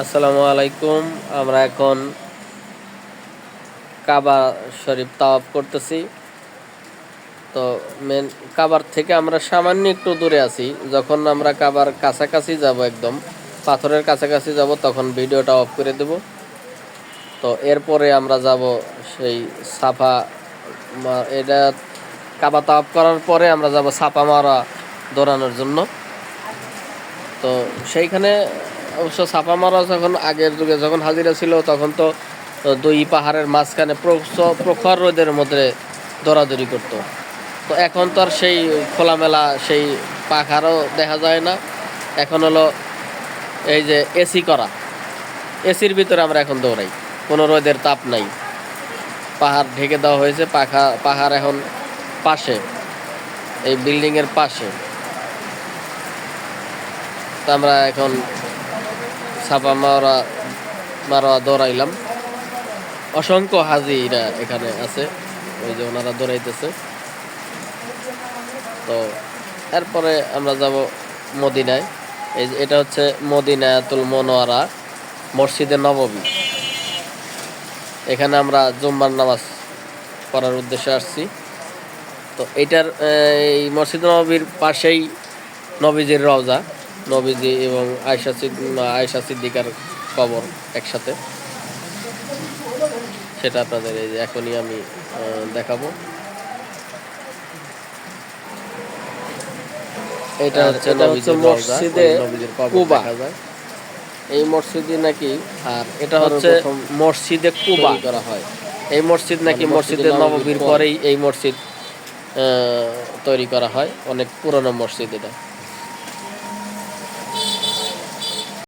আসসালামু আলাইকুম। আমরা এখন কাবা শরীফ তাওয়াফ করতেছি। তো মেন কাবার থেকে আমরা সামান্য একটু দূরে আছি। যখন আমরা কাবার কাছাকাছি যাব, একদম পাথরের কাছাকাছি যাব, তখন ভিডিওটা অফ করে দেব। তো এরপরে আমরা যাব সেই সাফা, এটা কাবা তাওয়াফ করার পরে আমরা যাব সাফা মারা দৌড়ানোর জন্য। তো সেইখানে অবশ্য সাফা মারা যখন আগের যুগে যখন হাজিরা ছিল, তখন তো দুই পাহাড়ের মাঝখানে প্রখর রোদের মধ্যে দৌড়াদৌড়ি করতো। তো এখন তো আর সেই খোলামেলা সেই পাখারও দেখা যায় না। এখন হলো এই যে এসি করা, এসির ভিতরে আমরা এখন দৌড়াই, কোনো রোদের তাপ নাই, পাহাড় ঢেকে দেওয়া হয়েছে। পাহাড় এখন পাশে, এই বিল্ডিংয়ের পাশে। তো আমরা এখন সাফা মারোয়া দৌড়াইলাম। অসংখ্য হাজিরা এখানে আছে, ওই যে ওনারা দৌড়াইতেছে। তো এরপরে আমরা যাব মদিনায়। এটা হচ্ছে মদিনাতুল মুনাওয়ারা, মসজিদে নববী। এখানে আমরা জুম্মার নামাজ পড়ার উদ্দেশ্যে আসছি। তো এইটার এই মসজিদ নববীর পাশেই নবীজির রওজা, নবীজি এবং আয়েশা সিদ্দিকার কবর একসাথে। সেটা আপনাদের এই যে এখনই আমি দেখাবো। এটা হচ্ছে মসজিদে কুবা, এই মসজিদে নাকি। আর এটা হচ্ছে মসজিদে কুবা করা হয়। এই মসজিদ নাকি মসজিদে নববীর পরেই এই মসজিদ তৈরি করা হয়। অনেক পুরনো মসজিদ এটা।